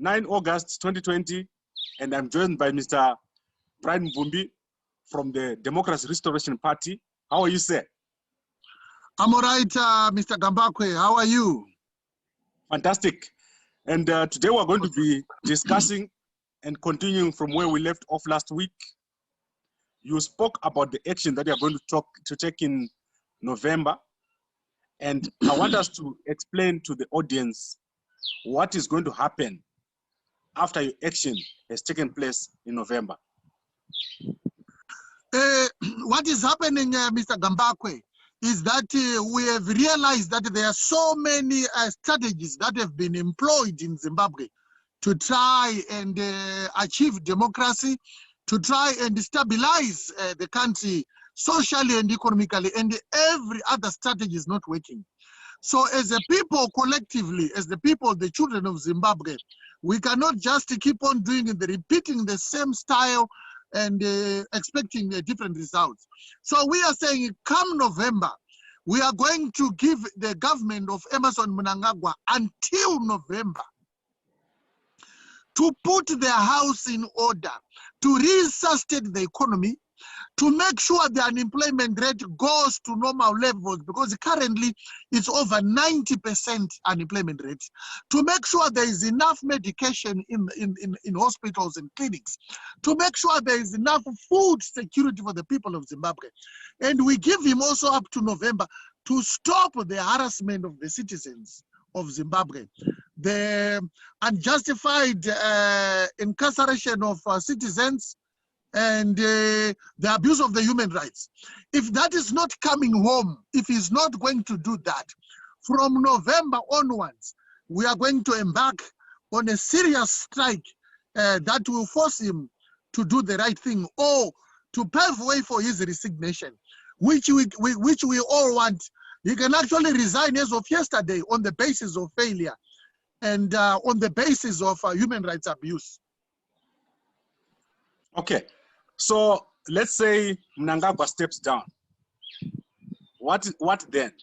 9 August 2020, and I'm joined by Mr. Brian Mubvumbi from the Democracy Restoration Party. How are you, sir? I'm all right, Mr. Gambakwe. How are you? Fantastic. And today we're going to be discussing and continuing from where we left off last week. You spoke about the action that you're going to take in November. And I want us to explain to the audience what is going to happen after your action has taken place in November. What is happening, Mr. Gambakwe, is that we have realized that there are so many strategies that have been employed in Zimbabwe to try and achieve democracy, to try and stabilize the country socially and economically, and every other strategy is not working. So as a people collectively, as the people, the children of Zimbabwe, we cannot just keep on repeating the same style and expecting different results. So we are saying come November, we are going to give the government of Emmerson Mnangagwa until November to put their house in order, to resuscitate the economy, to make sure the unemployment rate goes to normal levels, because currently it's over 90% unemployment rate, to make sure there is enough medication in hospitals and clinics, to make sure there is enough food security for the people of Zimbabwe. And we give him also up to November to stop the harassment of the citizens of Zimbabwe, the unjustified incarceration of citizens, and the abuse of the human rights. If that is not coming home, if he's not going to do that, from November onwards, we are going to embark on a serious strike that will force him to do the right thing, or to pave way for his resignation, which we all want. He can actually resign as of yesterday on the basis of failure and on the basis of human rights abuse. Okay, so let's say Mnangagwa steps down. What then?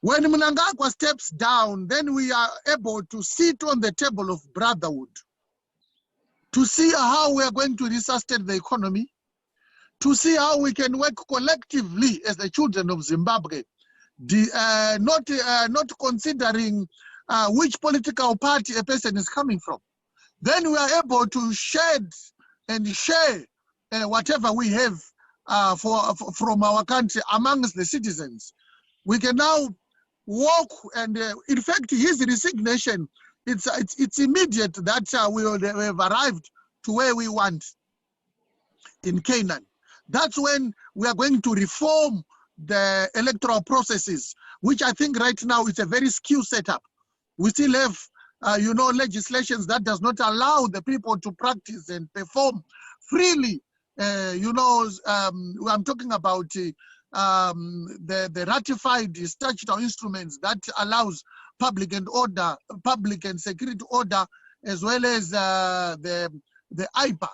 When Mnangagwa steps down, then we are able to sit on the table of brotherhood to see how we are going to resuscitate the economy, to see how we can work collectively as the children of Zimbabwe, not considering which political party a person is coming from. Then we are able to shed and share whatever we have from our country amongst the citizens. We can now walk, and in fact, his resignation, it's immediate that we have arrived to where we want in Canaan. That's when we are going to reform the electoral processes, which I think right now is a very skewed setup. We still have legislations that does not allow the people to practice and perform freely. I'm talking about the ratified statutory instruments that allows public and security order, as well as the IPA.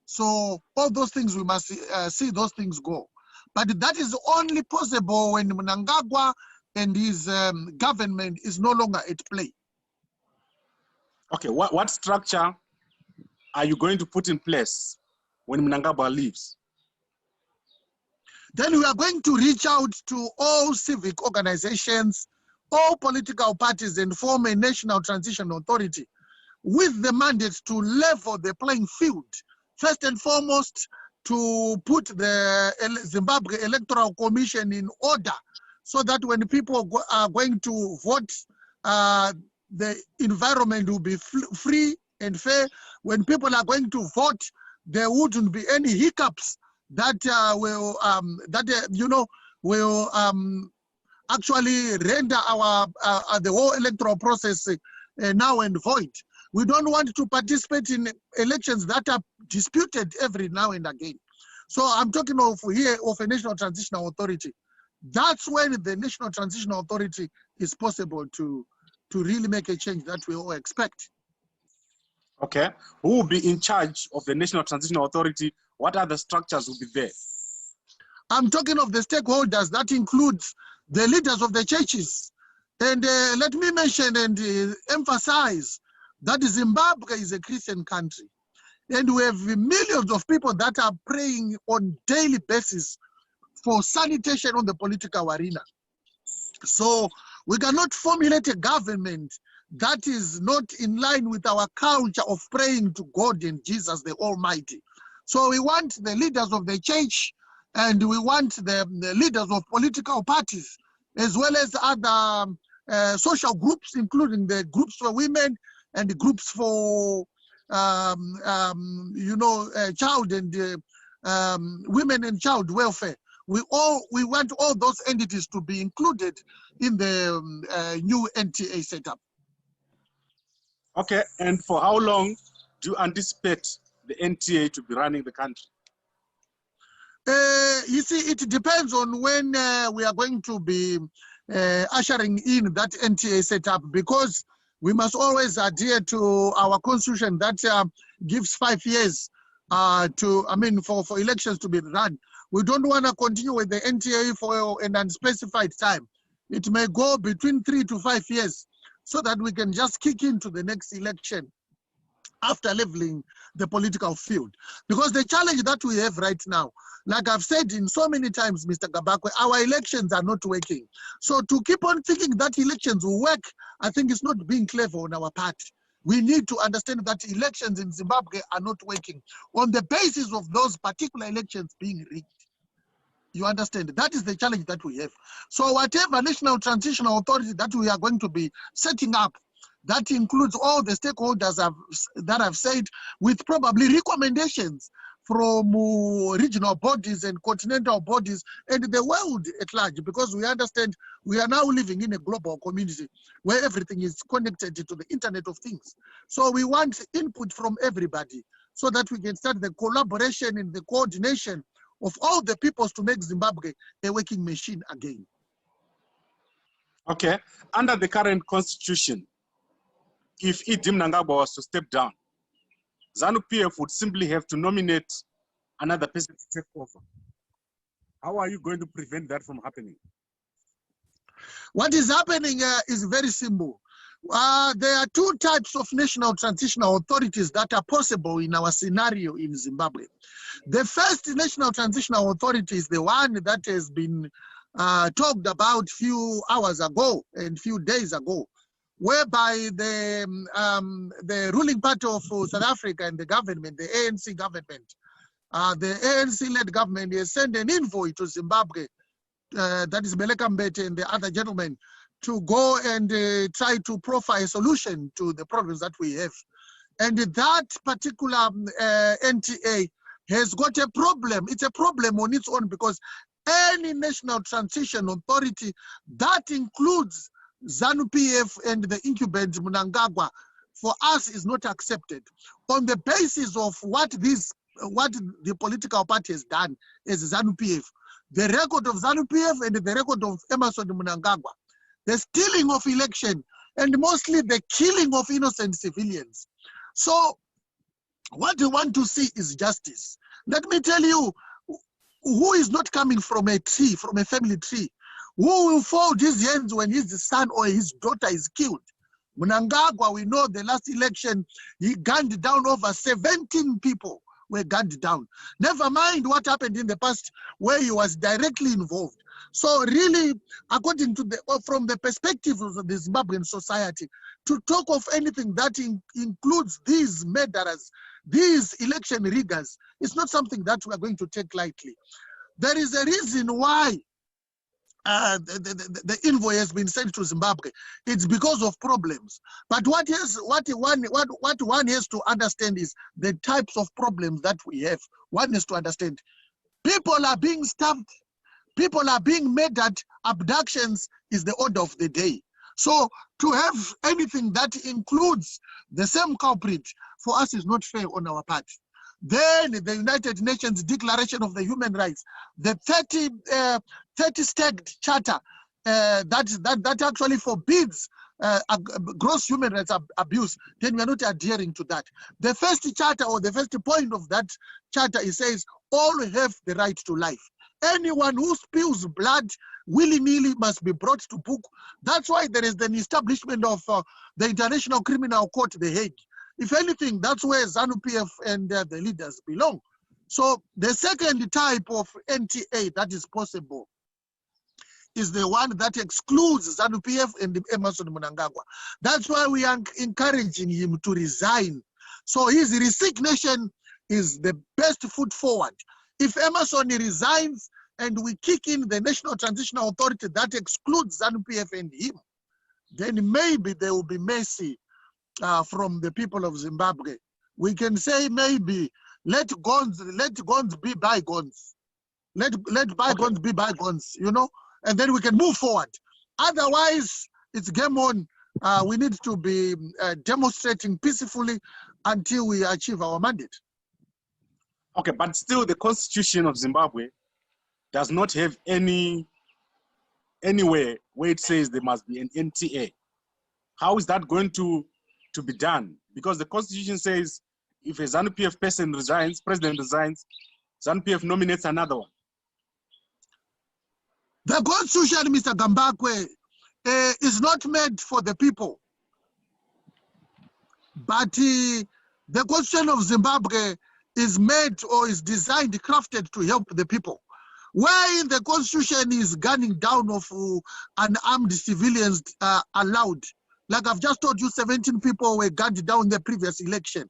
So all those things, we must see those things go. But that is only possible when Mnangagwa and his government is no longer at play. Okay, what structure are you going to put in place when Mnangagwa leaves? Then we are going to reach out to all civic organizations, all political parties, and form a national transition authority with the mandate to level the playing field. First and foremost, to put the Zimbabwe Electoral Commission in order, so that when people are going to vote, the environment will be free and fair. When people are going to vote, there wouldn't be any hiccups that will actually render the whole electoral process null and void. We don't want to participate in elections that are disputed every now and again. So I'm talking of here of a national transitional authority. That's when the national transitional authority is possible to really make a change that we all expect. Okay, who will be in charge of the national transitional authority? What other structures will be there? I'm talking of the stakeholders. That includes the leaders of the churches, And let me mention and emphasize that Zimbabwe is a Christian country. And we have millions of people that are praying on daily basis for sanitation on the political arena. So we cannot formulate a government that is not in line with our culture of praying to God and Jesus the Almighty. So we want the leaders of the church, and we want the leaders of political parties, as well as other social groups, including the groups for women and the groups for child and women and child welfare. We want all those entities to be included in the new NTA setup. Okay, and for how long do you anticipate the NTA to be running the country? You see, it depends on when we are going to be ushering in that NTA setup, because we must always adhere to our constitution that gives 5 years for elections to be run. We don't want to continue with the NTA for an unspecified time. It may go between 3 to 5 years so that we can just kick into the next election after leveling the political field. Because the challenge that we have right now, like I've said in so many times, Mr. Gabakwe, our elections are not working. So to keep on thinking that elections will work, I think it's not being clever on our part. We need to understand that elections in Zimbabwe are not working on the basis of those particular elections being rigged. You understand? That is the challenge that we have. So whatever national transitional authority that we are going to be setting up, that includes all the stakeholders that I've said, with probably recommendations from regional bodies and continental bodies and the world at large, because we understand we are now living in a global community where everything is connected to the Internet of Things. So we want input from everybody so that we can start the collaboration and the coordination of all the peoples to make Zimbabwe a working machine again. Okay, under the current constitution, if Idi Mnangagwa was to step down, ZANU-PF would simply have to nominate another person to take over. How are you going to prevent that from happening? What is happening is very simple. There are 2 types of national transitional authorities that are possible in our scenario in Zimbabwe. The first national transitional authority is the one that has been talked about few hours ago and few days ago, whereby the ruling party of South Africa and the government, the ANC government, the ANC-led government has sent an envoy to Zimbabwe, that is Meleka Mbete and the other gentlemen, to go and try to profile a solution to the problems that we have. And that particular NTA has got a problem. It's a problem on its own, because any national transition authority that includes ZANU-PF and the incumbent Mnangagwa, for us is not accepted on the basis of what the political party has done as ZANU-PF. The record of ZANU-PF and the record of Emmerson Mnangagwa, the stealing of election, and mostly the killing of innocent civilians. So what we want to see is justice. Let me tell you, who is not coming from a tree, from a family tree? Who will fold his hands when his son or his daughter is killed? Mnangagwa, we know the last election, he gunned down over 17 people were gunned down. Never mind what happened in the past where he was directly involved. So really, according to from the perspective of the Zimbabwean society, to talk of anything that includes these murderers, these election riggers, it's not something that we are going to take lightly. There is a reason why the envoy has been sent to Zimbabwe. It's because of problems. But what one has to understand is the types of problems that we have. One has to understand people are being stabbed, people are being murdered, abductions is the order of the day. So to have anything that includes the same culprit for us is not fair on our part. Then the United Nations Declaration of the Human Rights, the 30-stacked charter that actually forbids gross human rights abuse, then we are not adhering to that. The first charter, or the first point of that charter, it says all have the right to life. Anyone who spills blood willy-nilly must be brought to book. That's why there is an establishment of the International Criminal Court, The Hague. If anything, that's where ZANU-PF and the leaders belong. So the second type of NTA that is possible is the one that excludes ZANU-PF and Emmerson Mnangagwa. That's why we are encouraging him to resign. So his resignation is the best foot forward. If Emmerson resigns and we kick in the National Transitional Authority that excludes ZANU-PF and him, then maybe there will be mercy from the people of Zimbabwe. We can say maybe let guns be bygones. Let bygones be bygones, you know, and then we can move forward. Otherwise, it's game on. We need to be demonstrating peacefully until we achieve our mandate. Okay, but still the Constitution of Zimbabwe does not have anywhere where it says there must be an NTA. How is that going to be done? Because the Constitution says if a ZANU-PF person resigns, president resigns, ZANU-PF nominates another one. The Constitution, Mr. Gambakwe, is not made for the people. But the Constitution of Zimbabwe is made or is designed, crafted to help the people. Where the Constitution is gunning down of unarmed civilians allowed. Like I've just told you, 17 people were gunned down in the previous election.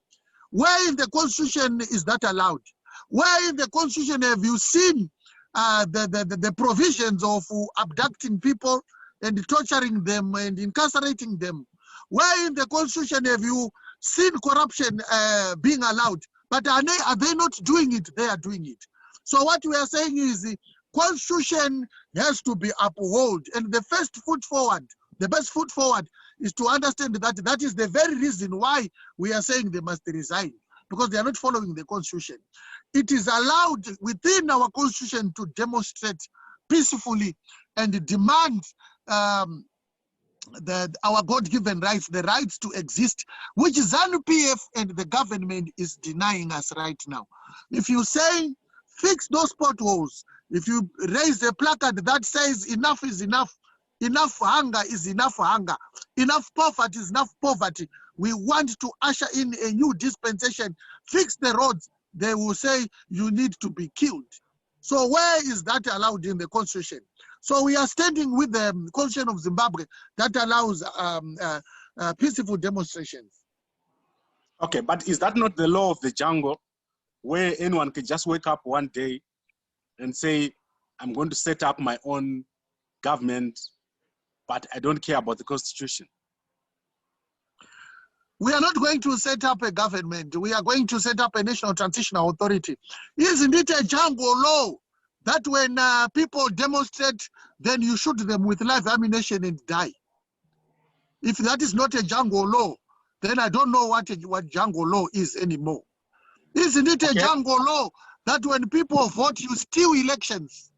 Where in the Constitution is that allowed? Where in the Constitution have you seen the provisions of abducting people and torturing them and incarcerating them? Where in the Constitution have you seen corruption being allowed? But are they not doing it? They are doing it. So what we are saying is the Constitution has to be upheld. And the first foot forward, the best foot forward is to understand that that is the very reason why we are saying they must resign, because they are not following the Constitution. It is allowed within our Constitution to demonstrate peacefully and demand our God-given rights, the rights to exist, which ZANU-PF and the government is denying us right now. If you say, fix those potholes, if you raise a placard that says enough is enough, enough hunger is enough hunger, enough poverty is enough poverty, we want to usher in a new dispensation, fix the roads, they will say you need to be killed. So where is that allowed in the Constitution? So we are standing with the Constitution of Zimbabwe that allows peaceful demonstrations. Okay, but is that not the law of the jungle, where anyone can just wake up one day and say, I'm going to set up my own government, but I don't care about the Constitution? We are not going to set up a government. We are going to set up a National Transitional Authority. Isn't it a jungle law that when people demonstrate, then you shoot them with live ammunition and die? If that is not a jungle law, then I don't know what jungle law is anymore. Isn't it a jungle law that when people vote, you steal elections?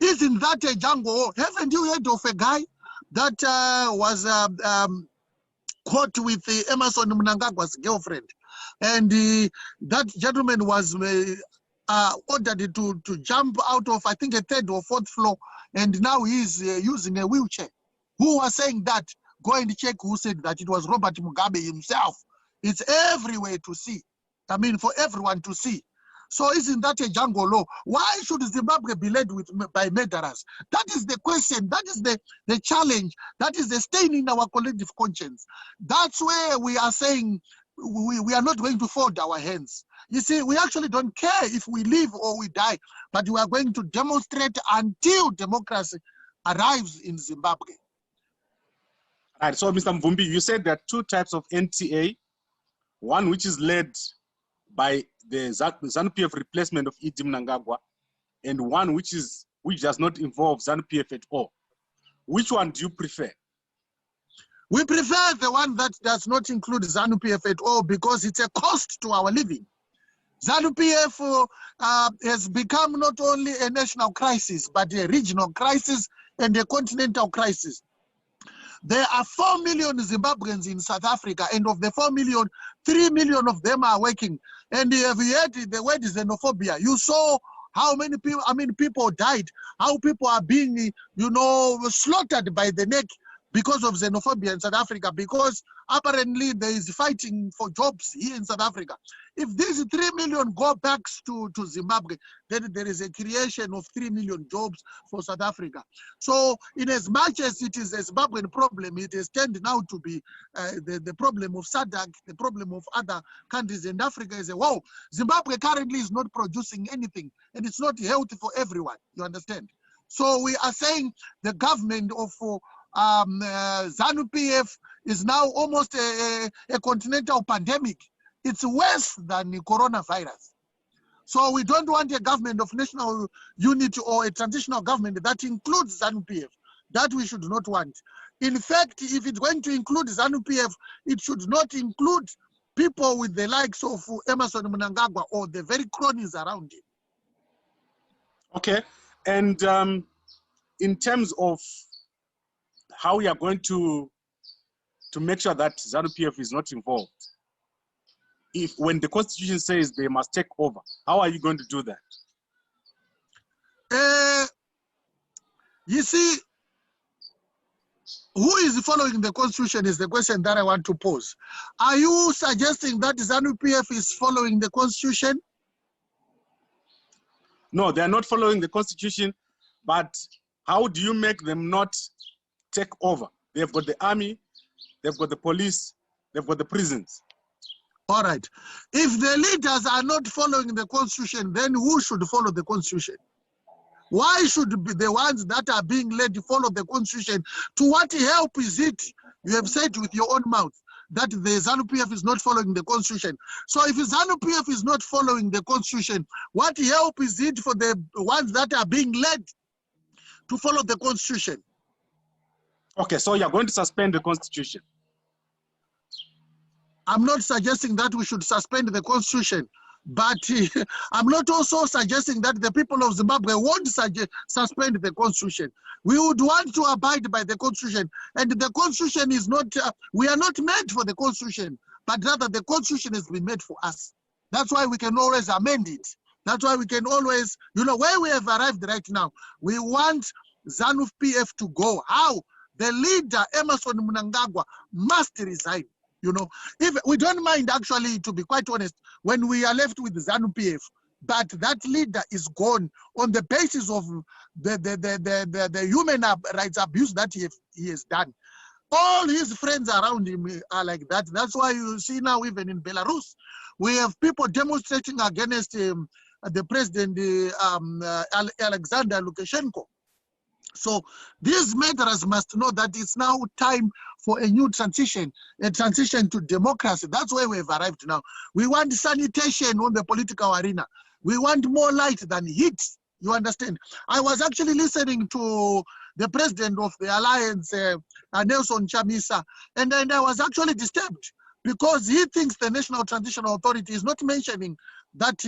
Isn't that a jungle law? Haven't you heard of a guy that was caught with Emmerson Mnangagwa's girlfriend? And that gentleman was ordered to jump out of, I think, a 3rd or 4th floor, and now he's using a wheelchair. Who was saying that? Go and check who said that. It was Robert Mugabe himself. It's everywhere to see. I mean, for everyone to see. So isn't that a jungle law? Why should Zimbabwe be led by murderers? That is the question. That is the challenge. That is the stain in our collective conscience. That's where we are saying we are not going to fold our hands. You see, we actually don't care if we live or we die, but we are going to demonstrate until democracy arrives in Zimbabwe. All right, so Mr. Mubvumbi, you said there are 2 types of NTA, one which is led by the ZANU-PF replacement of E.D. Mnangagwa, and one which does not involve ZANU-PF at all. Which one do you prefer? We prefer the one that does not include ZANU-PF at all, because it's a cost to our living. ZANU-PF has become not only a national crisis, but a regional crisis and a continental crisis. There are 4 million Zimbabweans in South Africa, and of the 4 million, 3 million of them are working. And have you heard the word xenophobia? You saw how many people, people died, how people are being, slaughtered by the neck because of xenophobia in South Africa, because apparently there is fighting for jobs here in South Africa. If these 3 million go back to Zimbabwe, then there is a creation of 3 million jobs for South Africa. So in as much as it is a Zimbabwean problem, it has turned now to be the problem of SADC, the problem of other countries in Africa is a whole. Zimbabwe currently is not producing anything, and it's not healthy for everyone, you understand? So we are saying the government of ZANU-PF is now almost a continental pandemic. It's worse than the coronavirus. So we don't want a government of national unity or a transitional government that includes ZANU-PF. That we should not want. In fact, if it's going to include ZANU-PF, it should not include people with the likes of Emmerson Mnangagwa or the very cronies around him. Okay, and in terms of how we are going to make sure that ZANU-PF is not involved, when the constitution says they must take over, how are you going to do that? You see, who is following the constitution is the question that I want to pose. Are you suggesting that ZANU-PF is following the constitution? No, they are not following the constitution, but how do you make them not take over? They've got the army, they've got the police, they've got the prisons. All right. If the leaders are not following the constitution, then who should follow the constitution? Why should be the ones that are being led to follow the constitution? To what help is it? You have said with your own mouth that the ZANU-PF is not following the constitution. So if ZANU-PF is not following the constitution, what help is it for the ones that are being led to follow the constitution? Okay, so you're going to suspend the constitution. I'm not suggesting that we should suspend the constitution, but I'm not also suggesting that the people of Zimbabwe won't suspend the constitution. We would want to abide by the constitution, and the constitution is not, we are not made for the constitution, but rather the constitution has been made for us. That's why we can always amend it. That's why we can always, where we have arrived right now, we want ZANU-PF to go. How? The leader, Emmerson Mnangagwa, must resign. If we don't mind, actually, to be quite honest, when we are left with ZANU-PF, but that leader is gone on the basis of the human rights abuse that he has done. All his friends around him are like that. That's why you see now, even in Belarus, we have people demonstrating against the president, Alexander Lukashenko. So these murderers must know that it's now time for a new transition, a transition to democracy. That's where we've arrived now. We want sanitation on the political arena. We want more light than heat. You understand? I was actually listening to the president of the alliance, Nelson Chamisa, and I was actually disturbed because he thinks the National Transitional Authority is not mentioning that,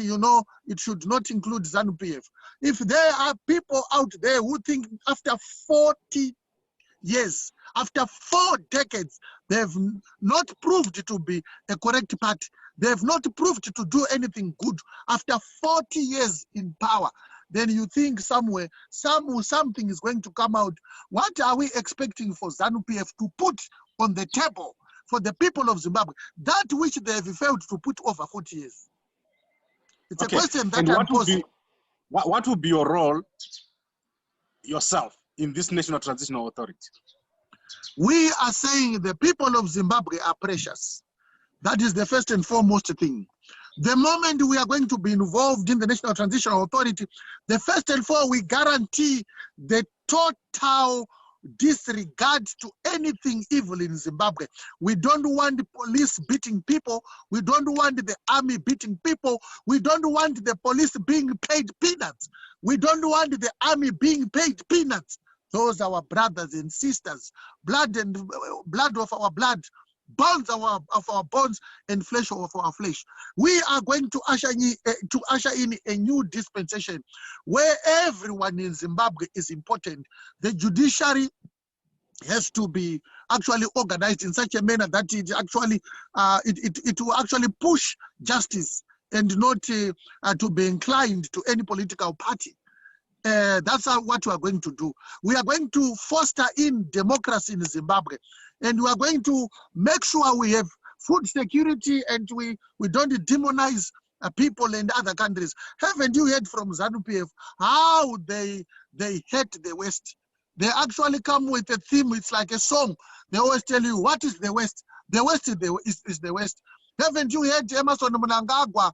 it should not include ZANU-PF. If there are people out there who think after 40 years, after 4 decades, they have not proved to be a correct party, they have not proved to do anything good, after 40 years in power, then you think somewhere, something is going to come out. What are we expecting for ZANU-PF to put on the table for the people of Zimbabwe, that which they have failed to put over 40 years? It's a question that I'm posing. What would be your role yourself in this National Transitional Authority? We are saying the people of Zimbabwe are precious. That is the first and foremost thing. The moment we are going to be involved in the National Transitional Authority, the first and foremost, we guarantee the total disregard to anything evil in Zimbabwe. We don't want the police beating people. We don't want the army beating people. We don't want the police being paid peanuts. We don't want the army being paid peanuts. Those are our brothers and sisters, blood of our blood, bones of our bones, and flesh of our flesh. We are going to usher in a new dispensation where everyone in Zimbabwe is important. The judiciary has to be actually organized in such a manner that it will actually push justice and not to be inclined to any political party. That's what we are going to do. We are going to foster in democracy in Zimbabwe, and we are going to make sure we have food security and we don't demonize people in other countries. Haven't you heard from ZANU-PF how they hate the West? They actually come with a theme. It's like a song. They always tell you, what is the West? The West is the West. Haven't you heard Emerson Mnangagwa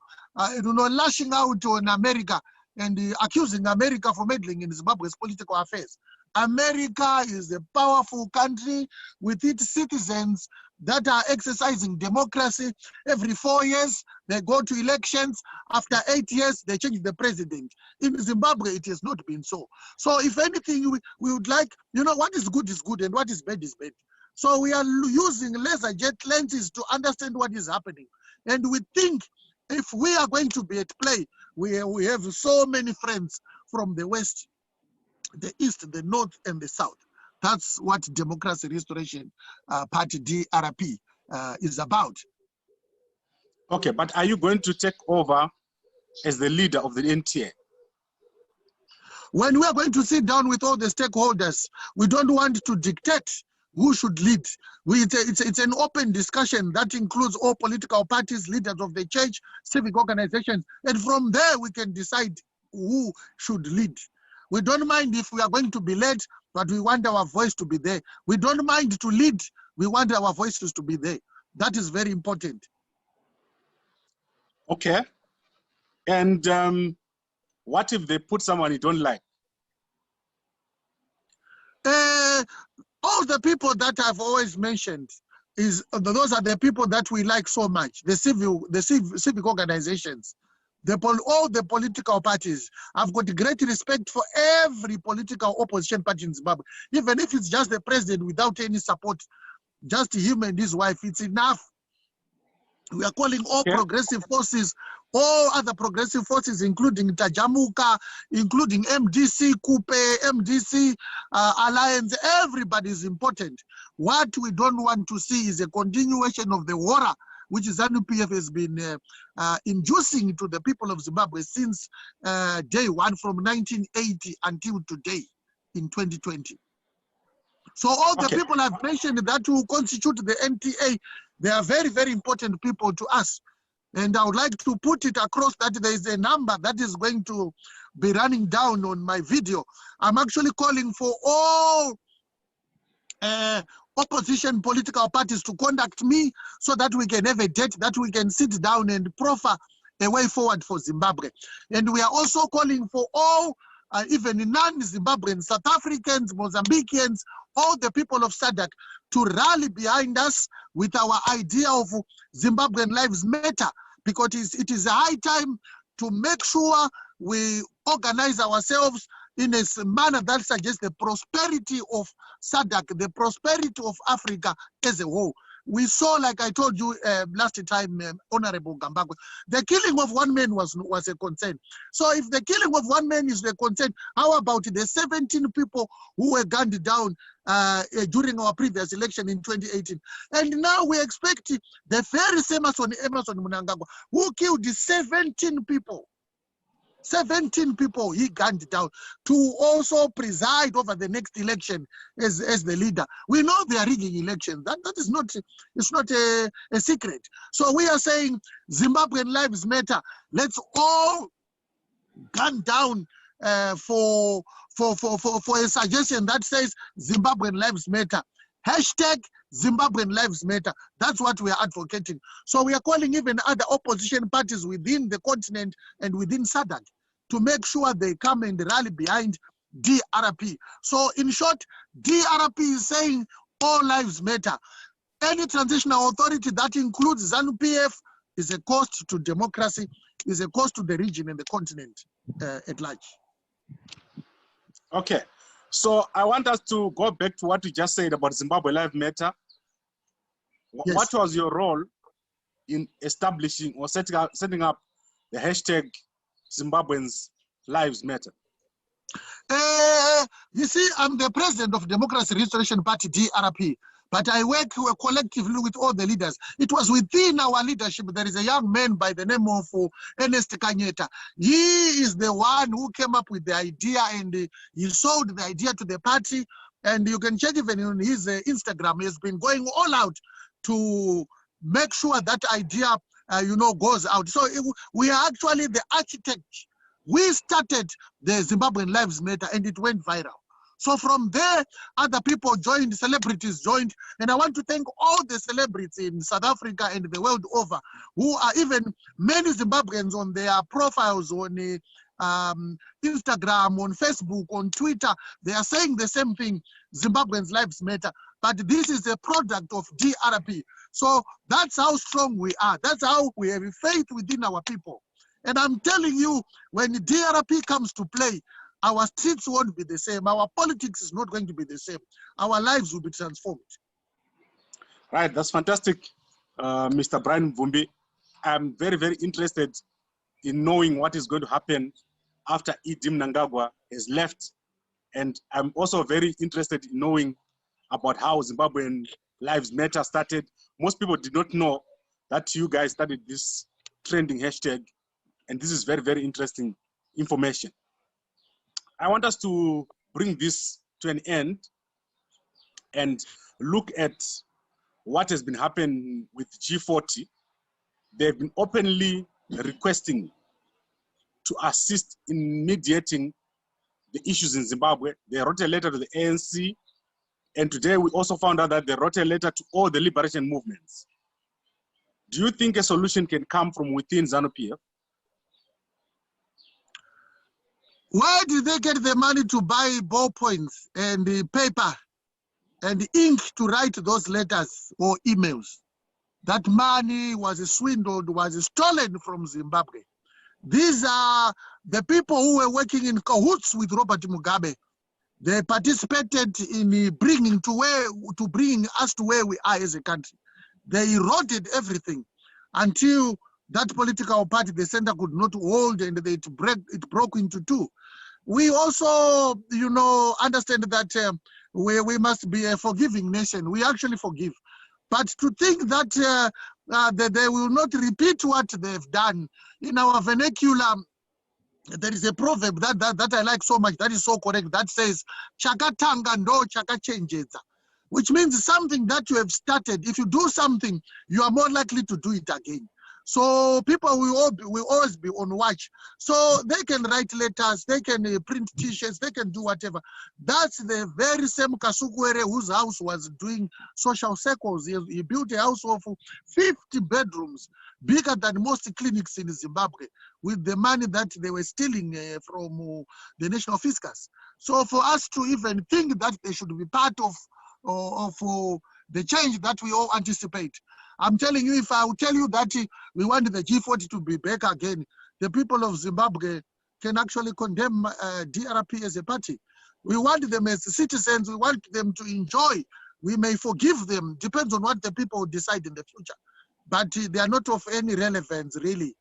lashing out on America and accusing America for meddling in Zimbabwe's political affairs? America is a powerful country with its citizens that are exercising democracy. Every 4 years, they go to elections. After 8 years, they change the president. In Zimbabwe, it has not been so. So if anything, we would like, what is good and what is bad is bad. So we are using laser jet lenses to understand what is happening. And we think if we are going to be at play, we have so many friends from the West, the East, the North, and the South. That's what Democracy Restoration Party, DRP, is about. Okay, but are you going to take over as the leader of the NTA? When we are going to sit down with all the stakeholders, we don't want to dictate who should lead. It's an open discussion that includes all political parties, leaders of the church, civic organizations, and from there we can decide who should lead. We don't mind if we are going to be led, but we want our voice to be there. We don't mind to lead, we want our voices to be there. That is very important. Okay. And what if they put someone you don't like? All the people that I've always mentioned, those are the people that we like so much, the civic organizations, all the political parties. I've got great respect for every political opposition party in Zimbabwe. Even if it's just the president without any support, just him and his wife, it's enough. We are calling all progressive forces, all other progressive forces, including Tajamuka, including MDC, Coupe, MDC, Alliance. Everybody is important. What we don't want to see is a continuation of the horror which ZANU-PF has been inducing to the people of Zimbabwe since day one, from 1980 until today in 2020. So all the people I've mentioned that will constitute the NTA, they are very, very important people to us. And I would like to put it across that there is a number that is going to be running down on my video. I'm actually calling for all opposition political parties to contact me so that we can have a date, that we can sit down and proffer a way forward for Zimbabwe. And we are also calling for all, even non-Zimbabweans, South Africans, Mozambicans, all the people of SADC to rally behind us with our idea of Zimbabwean Lives Matter, because it is a high time to make sure we organize ourselves in a manner that suggests the prosperity of SADC, the prosperity of Africa as a whole. We saw, like I told you last time, Honorable Gambagwe, the killing of one man was a concern. So if the killing of one man is the concern, how about the 17 people who were gunned down during our previous election in 2018? And now we expect the very same Emerson Mnangagwa, who killed 17 people. 17 people he gunned down, to also preside over the next election as the leader. We know they are rigging elections. That is not, it's not a secret. So we are saying Zimbabwean Lives Matter. Let's all gun down for a suggestion that says Zimbabwean Lives Matter. Hashtag Zimbabwean Lives Matter. That's what we are advocating. So we are calling even other opposition parties within the continent and within SADC to make sure they come and rally behind DRP. So in short, DRP is saying all lives matter. Any transitional authority that includes ZANU-PF is a cost to democracy, is a cost to the region and the continent at large. Okay. So I want us to go back to what you just said about Zimbabwe Lives Matter. Yes. What was your role in establishing or setting up the hashtag Zimbabweans Lives Matter? You see, I'm the president of Democracy Restoration Party, DRP. But I work collectively with all the leaders. It was within our leadership. There is a young man by the name of Ernest Kanyeta. He is the one who came up with the idea, and he sold the idea to the party. And you can check even on his Instagram. He has been going all out to make sure that idea, goes out. So we are actually the architect. We started the Zimbabwean Lives Matter, and it went viral. So from there, other people joined, celebrities joined, and I want to thank all the celebrities in South Africa and the world over, who are even many Zimbabweans on their profiles on Instagram, on Facebook, on Twitter. They are saying the same thing, Zimbabweans Lives Matter, but this is a product of DRP. So that's how strong we are. That's how we have faith within our people. And I'm telling you, when DRP comes to play, our streets won't be the same. Our politics is not going to be the same. Our lives will be transformed. Right, that's fantastic, Mr. Brian Mubvumbi. I'm very, very interested in knowing what is going to happen after Idi Mnangagwa has left. And I'm also very interested in knowing about how Zimbabwean Lives Matter started. Most people did not know that you guys started this trending hashtag. And this is very, very interesting information. I want us to bring this to an end and look at what has been happening with G40. They've been openly requesting to assist in mediating the issues in Zimbabwe. They wrote a letter to the ANC, and today we also found out that they wrote a letter to all the liberation movements. Do you think a solution can come from within ZANU-PF? Where did they get the money to buy ballpoints and paper and ink to write those letters or emails? That money was swindled, was stolen from Zimbabwe. These are the people who were working in cahoots with Robert Mugabe. They participated in bringing us to where we are as a country. They eroded everything until that political party, the center, could not hold, and it broke into two. We also, understand that we must be a forgiving nation. We actually forgive. But to think that, that they will not repeat what they've done, in our vernacular, there is a proverb that I like so much, that is so correct, that says, "Chakatanga ndo chakachenjeza," which means something that you have started. If you do something, you are more likely to do it again. So people will always be on watch. So they can write letters, they can print t-shirts, they can do whatever. That's the very same Kasukwere whose house was doing social circles. He built a house of 50 bedrooms, bigger than most clinics in Zimbabwe, with the money that they were stealing from the national fiscus. So for us to even think that they should be part of the change that we all anticipate, I'm telling you, if I will tell you that we want the G40 to be back again, the people of Zimbabwe can actually condemn DRP as a party. We want them as citizens, we want them to enjoy. We may forgive them, depends on what the people decide in the future. But they are not of any relevance, really.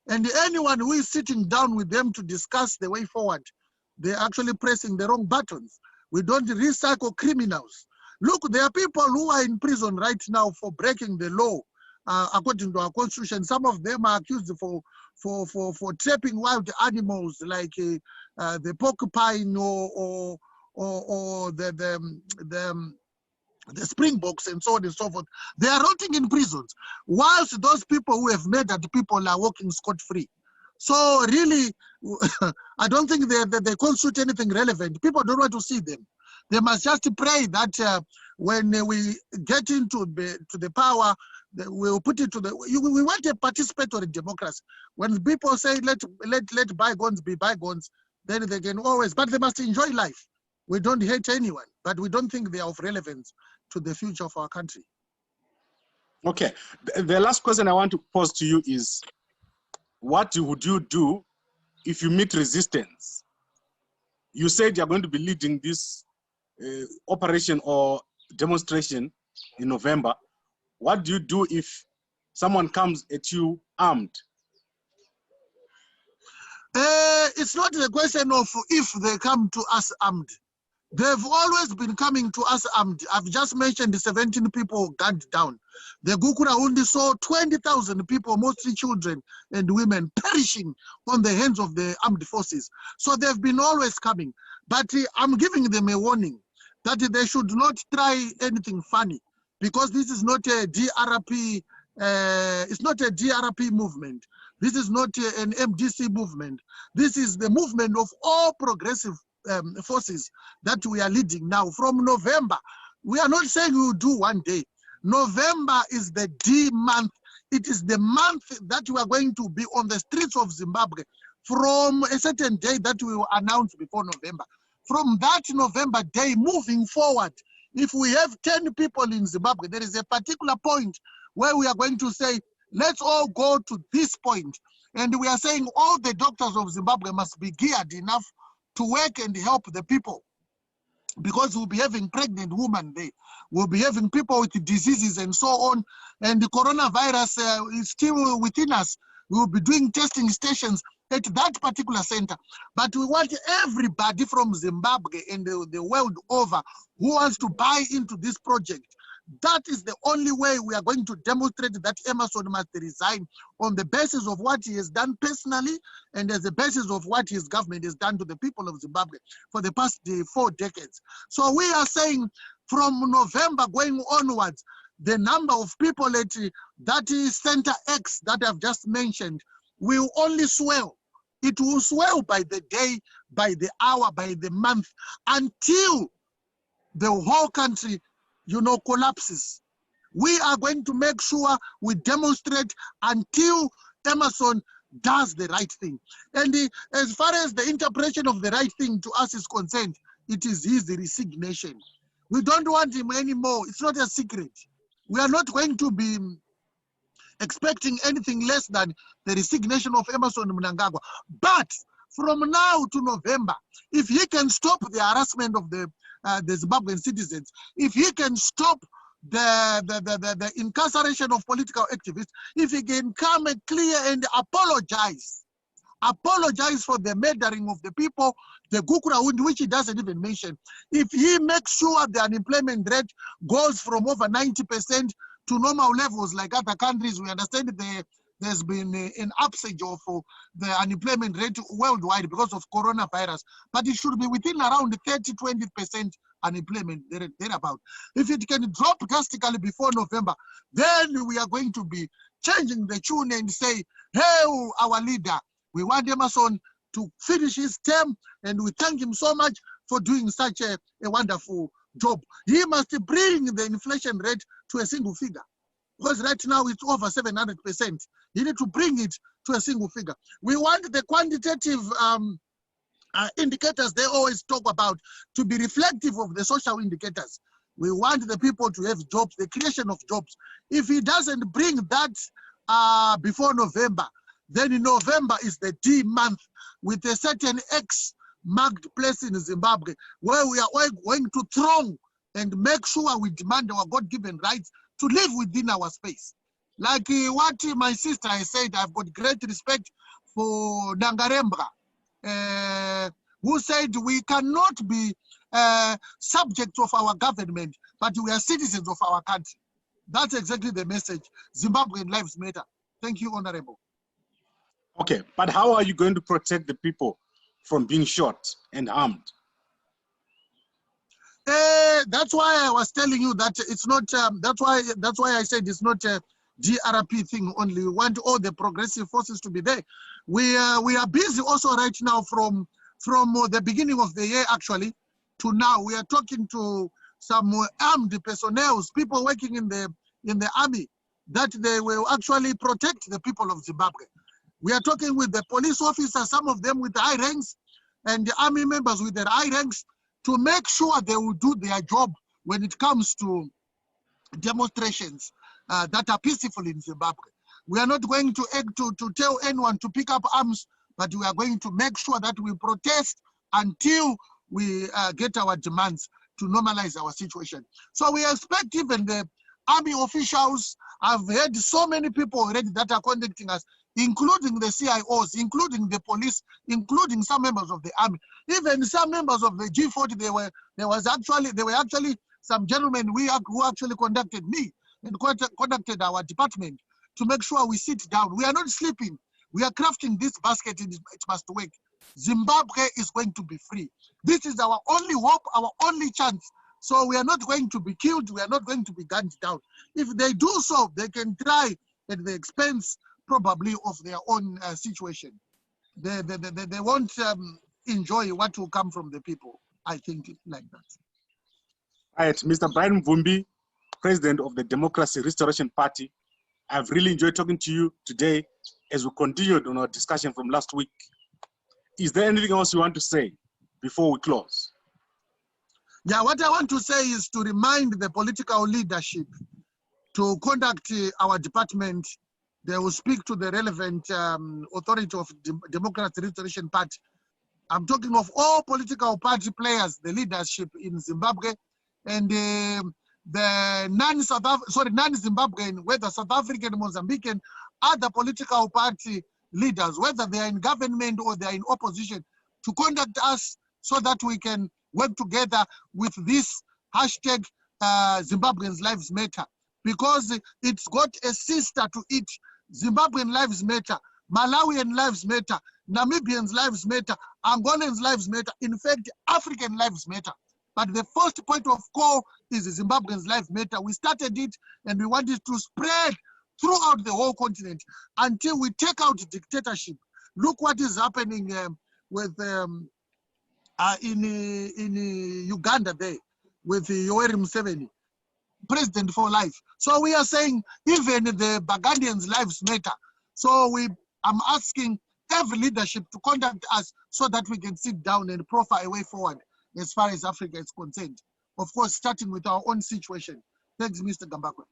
And anyone who is sitting down with them to discuss the way forward, they're actually pressing the wrong buttons. We don't recycle criminals. Look, there are people who are in prison right now for breaking the law, according to our constitution. Some of them are accused for trapping wild animals like the porcupine or the springboks and so on and so forth. They are rotting in prisons, whilst those people who have murdered people are walking scot-free. So really, I don't think they constitute anything relevant. People don't want to see them. They must just pray that when we get into the power, we'll put it to the. We want a participatory democracy. When people say let bygones be bygones, then they can always. But they must enjoy life. We don't hate anyone, but we don't think they are of relevance to the future of our country. Okay, the last question I want to pose to you is, what would you do if you meet resistance? You said you're going to be leading this operation or demonstration in November. What do you do if someone comes at you armed? It's not the question of if they come to us armed. They've always been coming to us. I've just mentioned the 17 people gunned down. The Gukurahundi saw 20,000 people, mostly children and women, perishing on the hands of the armed forces. So they've been always coming. But I'm giving them a warning that they should not try anything funny, because this is not a DRP. It's not a DRP movement. This is not an MDC movement. This is the movement of all progressive forces that we are leading now from November. We are not saying we will do one day. November is the D month. It is the month that we are going to be on the streets of Zimbabwe from a certain day that we will announce before November. From that November day moving forward, if we have 10 people in Zimbabwe, there is a particular point where we are going to say, let's all go to this point. And we are saying all the doctors of Zimbabwe must be geared enough to work and help the people, because we'll be having pregnant women there. We'll be having people with diseases and so on. And the coronavirus is still within us. We'll be doing testing stations at that particular center. But we want everybody from Zimbabwe and the world over who wants to buy into this project. That is the only way we are going to demonstrate that Emmerson must resign, on the basis of what he has done personally and as the basis of what his government has done to the people of Zimbabwe for the past 4 decades. So we are saying from November going onwards, the number of people at that Center X that I've just mentioned will only swell. It will swell by the day, by the hour, by the month, until the whole country, collapses. We are going to make sure we demonstrate until Emmerson does the right thing. And as far as the interpretation of the right thing to us is concerned, it is his resignation. We don't want him anymore. It's not a secret. We are not going to be expecting anything less than the resignation of Emmerson Mnangagwa. But from now to November, if he can stop the harassment of the Zimbabwean citizens, if he can stop the incarceration of political activists, if he can come and clear and apologize for the murdering of the people, the Gukurahundi, which he doesn't even mention, if he makes sure the unemployment rate goes from over 90% to normal levels like other countries, we understand there's been an upsurge of the unemployment rate worldwide because of coronavirus, but it should be within around 30-20% unemployment thereabout. If it can drop drastically before November, then we are going to be changing the tune and say, hey, our leader, we want Emmerson to finish his term, and we thank him so much for doing such a wonderful job. He must bring the inflation rate to a single figure, because right now it's over 700%. You need to bring it to a single figure. We want the quantitative indicators they always talk about to be reflective of the social indicators. We want the people to have jobs, the creation of jobs. If he doesn't bring that before November, then in November is the D month with a certain X marked place in Zimbabwe, where we are all going to throng and make sure we demand our God-given rights to live within our space. Like what my sister has said, I've got great respect for Nangarembra, who said we cannot be subjects of our government, but we are citizens of our country. That's exactly the message. Zimbabwean Lives Matter. Thank you, Honorable. Okay, but how are you going to protect the people from being shot and harmed? That's why I was telling you that it's not. That's why I said it's not a DRP thing only. We want all the progressive forces to be there. We are busy also right now from the beginning of the year actually to now. We are talking to some armed personnel, people working in the army, that they will actually protect the people of Zimbabwe. We are talking with the police officers, some of them with high ranks, and the army members with their high ranks, to make sure they will do their job when it comes to demonstrations that are peaceful in Zimbabwe. We are not going to tell anyone to pick up arms, but we are going to make sure that we protest until we get our demands to normalize our situation. So we expect even the army officials. I've heard so many people already that are contacting us, including the CIOs, including the police, including some members of the army, even some members of the G40. There were actually some gentlemen who actually contacted me and contacted our department to make sure we sit down. We are not sleeping. We are crafting this basket. It must work. Zimbabwe is going to be free. This is our only hope, our only chance. So we are not going to be killed. We are not going to be gunned down. If they do so, they can try at the expense probably of their own situation. They won't enjoy what will come from the people. I think like that. All right, Mr. Brian Mubvumbi, President of the Democracy Restoration Party. I've really enjoyed talking to you today as we continued on our discussion from last week. Is there anything else you want to say before we close? Yeah, what I want to say is to remind the political leadership to contact our department. They will speak to the relevant authority of Democracy Restoration Party. I'm talking of all political party players, the leadership in Zimbabwe, and the non-Zimbabwean, whether South African, Mozambican, other political party leaders, whether they are in government or they are in opposition, to contact us so that we can work together with this hashtag Zimbabweans Lives Matter, because it's got a sister to it. Zimbabwean Lives Matter, Malawian Lives Matter, Namibians Lives Matter, Angolans Lives Matter, in fact, African Lives Matter. But the first point of call is Zimbabweans Lives Matter. We started it and we want it to spread throughout the whole continent until we take out dictatorship. Look what is happening in Uganda there with Yoweri Museveni, president for life. So we are saying even the Burgundians Lives Matter. So I'm asking every leadership to contact us so that we can sit down and profile a way forward as far as Africa is concerned. Of course, starting with our own situation. Thanks, Mr. Gambakwe.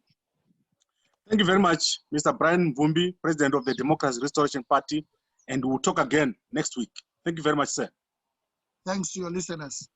Thank you very much, Mr. Brian Mubvumbi, President of the Democracy Restoration Party, and we'll talk again next week. Thank you very much, sir. Thanks to your listeners.